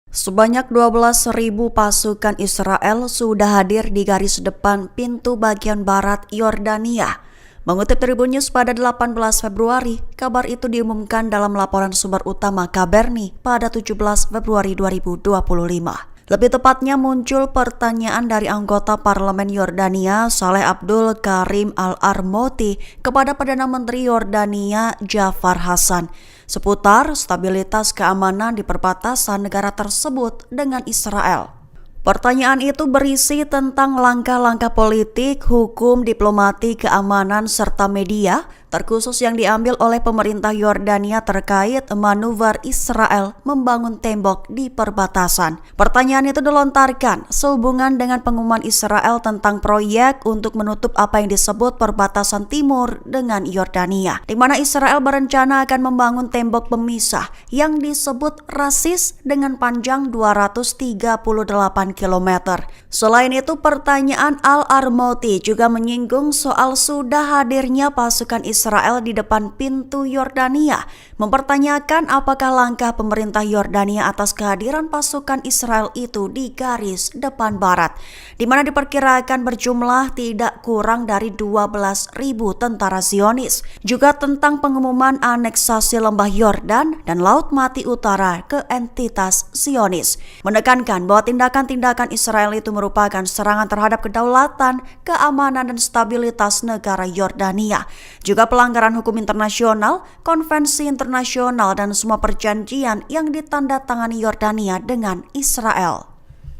Sebanyak 12.000 pasukan Israel sudah hadir di garis depan pintu bagian barat Yordania. Mengutip Tribun News pada 18 Februari, kabar itu diumumkan dalam laporan sumber utama Kaberni pada 17 Februari 2025. Lebih tepatnya muncul pertanyaan dari anggota parlemen Yordania Saleh Abdul Karim Al-Armouti kepada Perdana Menteri Yordania Jafar Hassan seputar stabilitas keamanan di perbatasan negara tersebut dengan Israel. Pertanyaan itu berisi tentang langkah-langkah politik, hukum, diplomati, keamanan, serta media, terkhusus yang diambil oleh pemerintah Yordania terkait manuver Israel membangun tembok di perbatasan. Pertanyaan itu dilontarkan sehubungan dengan pengumuman Israel tentang proyek untuk menutup apa yang disebut perbatasan timur dengan Yordania, di mana Israel berencana akan membangun tembok pemisah yang disebut rasis dengan panjang 238 km. Selain itu, pertanyaan Al-Armouti juga menyinggung soal sudah hadirnya pasukan Israel di depan pintu Yordania, mempertanyakan apakah langkah pemerintah Yordania atas kehadiran pasukan Israel itu di garis depan barat, di mana diperkirakan berjumlah tidak kurang dari 12.000 tentara Zionis, juga tentang pengumuman aneksasi lembah Yordan dan Laut Mati Utara ke entitas Zionis, menekankan bahwa tindakan-tindakan Israel itu merupakan serangan terhadap kedaulatan, keamanan, dan stabilitas negara Yordania, juga pelanggaran hukum internasional, konvensi internasional, dan semua perjanjian yang ditandatangani Yordania dengan Israel.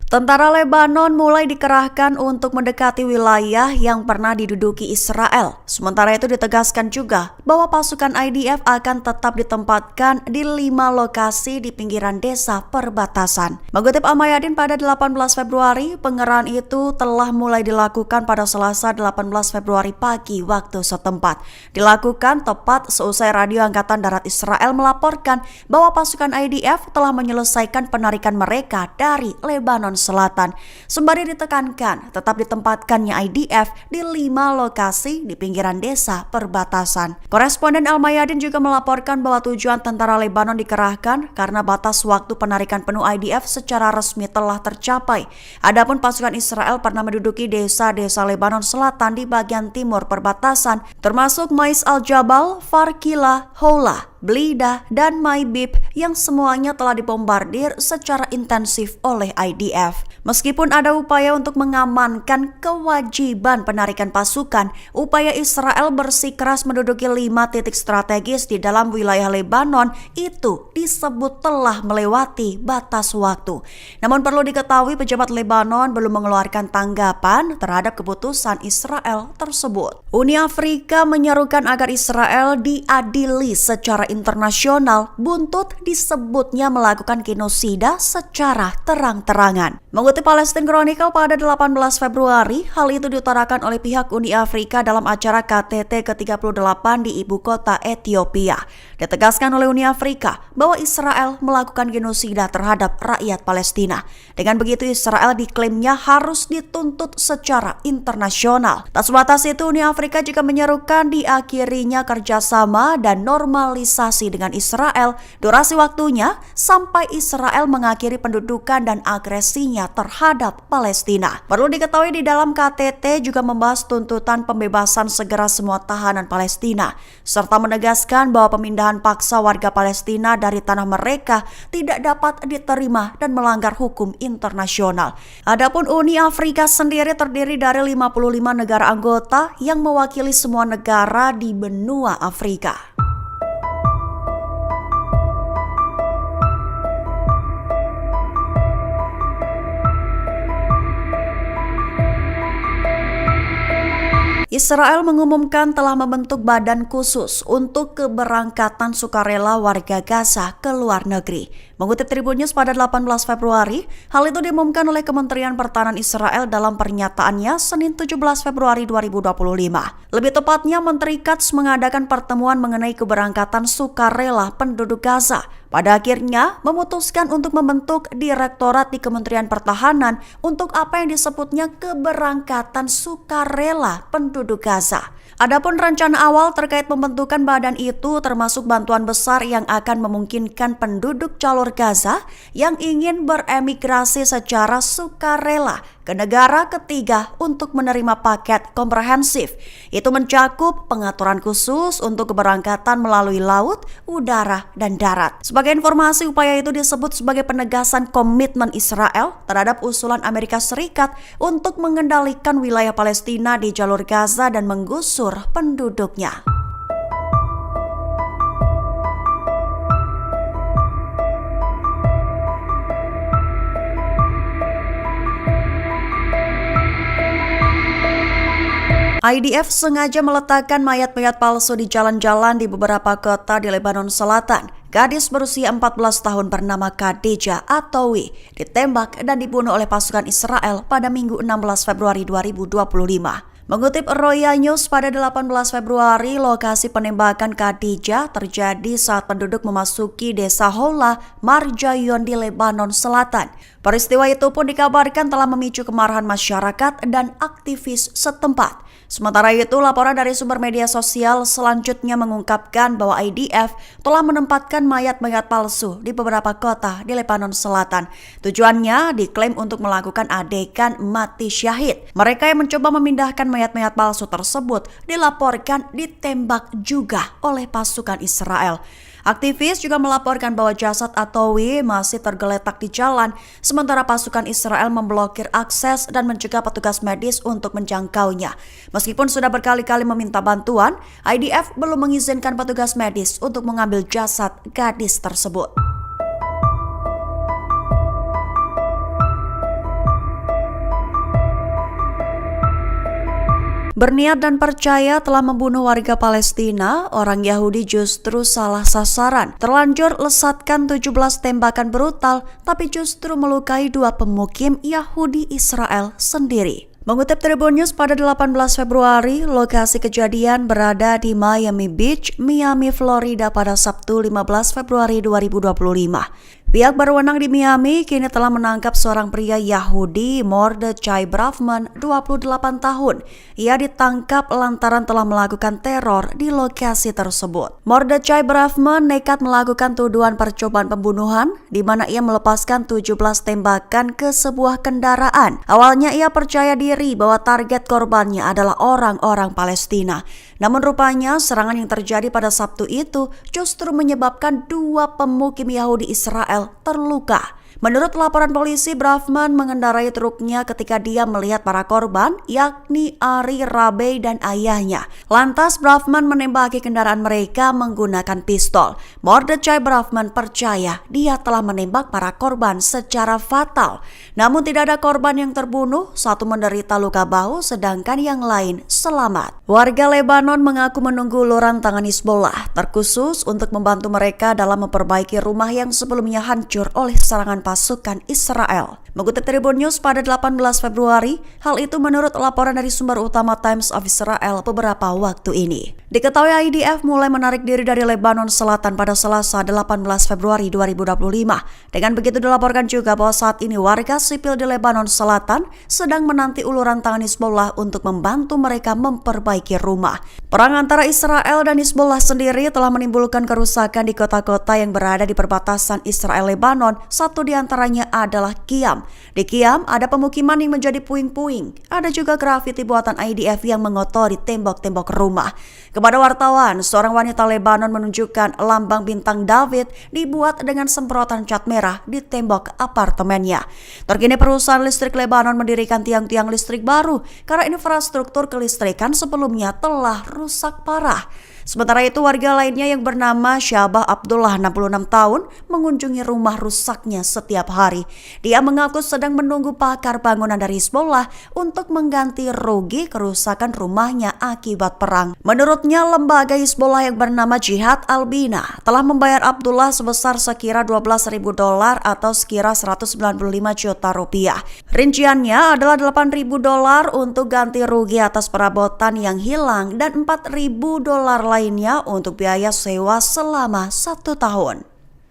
Tentara Lebanon mulai dikerahkan untuk mendekati wilayah yang pernah diduduki Israel. Sementara itu ditegaskan juga bahwa pasukan IDF akan tetap ditempatkan di 5 lokasi di pinggiran desa perbatasan. Mengutip Al-Mayadin pada 18 Februari, pengerahan itu telah mulai dilakukan pada Selasa 18 Februari pagi waktu setempat. Dilakukan tepat seusai radio Angkatan Darat Israel melaporkan bahwa pasukan IDF telah menyelesaikan penarikan mereka dari Lebanon Selatan. Sembari ditekankan tetap ditempatkannya IDF di 5 lokasi di pinggiran desa perbatasan. Koresponden Al-Mayadin juga melaporkan bahwa tujuan tentara Lebanon dikerahkan karena batas waktu penarikan penuh IDF secara resmi telah tercapai. Adapun pasukan Israel pernah menduduki desa-desa Lebanon Selatan di bagian timur perbatasan, termasuk Mais Al-Jabal, Farkila, Houla, Blida, dan Maibib yang semuanya telah dibombardir secara intensif oleh IDF. Meskipun ada upaya untuk mengamankan kewajiban penarikan pasukan, upaya Israel bersikeras menduduki 5 titik strategis di dalam wilayah Lebanon itu disebut telah melewati batas waktu. Namun perlu diketahui pejabat Lebanon belum mengeluarkan tanggapan terhadap keputusan Israel tersebut. Uni Afrika menyerukan agar Israel diadili secara internasional buntut disebutnya melakukan genosida secara terang-terangan. Mengutip Palestine Chronicle pada 18 Februari, hal itu diutarakan oleh pihak Uni Afrika dalam acara KTT ke-38 di ibu kota Ethiopia. Ditegaskan oleh Uni Afrika bahwa Israel melakukan genosida terhadap rakyat Palestina. Dengan begitu Israel diklaimnya harus dituntut secara internasional. Tak sebatas itu, Uni Afrika juga menyerukan diakhirinya kerjasama dan normalisasi dengan Israel, durasi waktunya sampai Israel mengakhiri pendudukan dan agresinya terhadap Palestina. Perlu diketahui di dalam KTT juga membahas tuntutan pembebasan segera semua tahanan Palestina, serta menegaskan bahwa pemindahan paksa warga Palestina dari tanah mereka tidak dapat diterima dan melanggar hukum internasional. Adapun Uni Afrika sendiri terdiri dari 55 negara anggota yang mewakili semua negara di benua Afrika. Israel mengumumkan telah membentuk badan khusus untuk keberangkatan sukarela warga Gaza ke luar negeri. Mengutip Tribun News pada 18 Februari, hal itu diumumkan oleh Kementerian Pertahanan Israel dalam pernyataannya Senin 17 Februari 2025. Lebih tepatnya, Menteri Katz mengadakan pertemuan mengenai keberangkatan sukarela penduduk Gaza. Pada akhirnya memutuskan untuk membentuk direktorat di Kementerian Pertahanan untuk apa yang disebutnya keberangkatan sukarela penduduk Gaza. Adapun rencana awal terkait pembentukan badan itu termasuk bantuan besar yang akan memungkinkan penduduk jalur Gaza yang ingin beremigrasi secara sukarela ke negara ketiga untuk menerima paket komprehensif. Itu mencakup pengaturan khusus untuk keberangkatan melalui laut, udara, dan darat. Sebagai informasi, upaya itu disebut sebagai penegasan komitmen Israel terhadap usulan Amerika Serikat untuk mengendalikan wilayah Palestina di jalur Gaza dan menggusur penduduknya. IDF sengaja meletakkan mayat-mayat palsu di jalan-jalan di beberapa kota di Lebanon Selatan. Gadis berusia 14 tahun bernama Khadijah Atawi ditembak dan dibunuh oleh pasukan Israel pada Minggu 16 Februari 2025. Mengutip Roya News, pada 18 Februari, lokasi penembakan Khadijah terjadi saat penduduk memasuki desa Hola, Marjayon di Lebanon Selatan. Peristiwa itu pun dikabarkan telah memicu kemarahan masyarakat dan aktivis setempat. Sementara itu, laporan dari sumber media sosial selanjutnya mengungkapkan bahwa IDF telah menempatkan mayat-mayat palsu di beberapa kota di Lebanon Selatan. Tujuannya diklaim untuk melakukan adegan mati syahid. Mereka yang mencoba memindahkan mayat-mayat palsu tersebut dilaporkan ditembak juga oleh pasukan Israel. Aktivis juga melaporkan bahwa jasad Atawi masih tergeletak di jalan, sementara pasukan Israel memblokir akses dan mencegah petugas medis untuk menjangkaunya. Meskipun sudah berkali-kali meminta bantuan, IDF belum mengizinkan petugas medis untuk mengambil jasad gadis tersebut. Berniat dan percaya telah membunuh warga Palestina, orang Yahudi justru salah sasaran. Terlanjur lesatkan 17 tembakan brutal, tapi justru melukai 2 pemukim Yahudi Israel sendiri. Mengutip Tribun News, pada 18 Februari, lokasi kejadian berada di Miami Beach, Miami, Florida pada Sabtu 15 Februari 2025. Pihak berwenang di Miami kini telah menangkap seorang pria Yahudi, Mordechai Braverman, 28 tahun. Ia ditangkap lantaran telah melakukan teror di lokasi tersebut. Mordechai Braverman nekat melakukan tuduhan percobaan pembunuhan, di mana ia melepaskan 17 tembakan ke sebuah kendaraan. Awalnya ia percaya diri bahwa target korbannya adalah orang-orang Palestina. Namun rupanya serangan yang terjadi pada Sabtu itu justru menyebabkan 2 pemukim Yahudi Israel terluka. Menurut laporan polisi, Braverman mengendarai truknya ketika dia melihat para korban, yakni Ari Rabe dan ayahnya. Lantas Braverman menembaki kendaraan mereka menggunakan pistol. Mordechai Braverman percaya dia telah menembak para korban secara fatal. Namun tidak ada korban yang terbunuh, 1 menderita luka bahu sedangkan yang lain selamat. Warga Lebanon mengaku menunggu uluran tangan Hizbollah, terkhusus untuk membantu mereka dalam memperbaiki rumah yang sebelumnya hancur oleh serangan pasukan Israel. Mengutip Tribun News, pada 18 Februari, hal itu menurut laporan dari sumber utama Times of Israel beberapa waktu ini. Diketahui IDF mulai menarik diri dari Lebanon Selatan pada Selasa 18 Februari 2025. Dengan begitu dilaporkan juga bahwa saat ini warga sipil di Lebanon Selatan sedang menanti uluran tangan Hizbollah untuk membantu mereka memperbaiki rumah. Perang antara Israel dan Hizbollah sendiri telah menimbulkan kerusakan di kota-kota yang berada di perbatasan Israel-Lebanon. Satu di antaranya adalah Qiyam. Di Qiyam ada pemukiman yang menjadi puing-puing. Ada juga grafiti buatan IDF yang mengotori tembok-tembok rumah. Kepada wartawan, seorang wanita Lebanon menunjukkan lambang bintang David dibuat dengan semprotan cat merah di tembok apartemennya. Terkini perusahaan listrik Lebanon mendirikan tiang-tiang listrik baru karena infrastruktur kelistrikan sebelumnya telah rusak parah. Sementara itu, warga lainnya yang bernama Syabah Abdullah, 66 tahun, mengunjungi rumah rusaknya setiap hari. Dia mengaku sedang menunggu pakar bangunan dari Hizbollah untuk mengganti rugi kerusakan rumahnya akibat perang. Menurutnya, lembaga Hizbollah yang bernama Jihad Al-Bina telah membayar Abdullah sebesar sekira $12.000 atau sekira 195 juta rupiah. Rinciannya adalah $8.000 untuk ganti rugi atas perabotan yang hilang dan $4.000 lainnya untuk biaya sewa selama 1 tahun.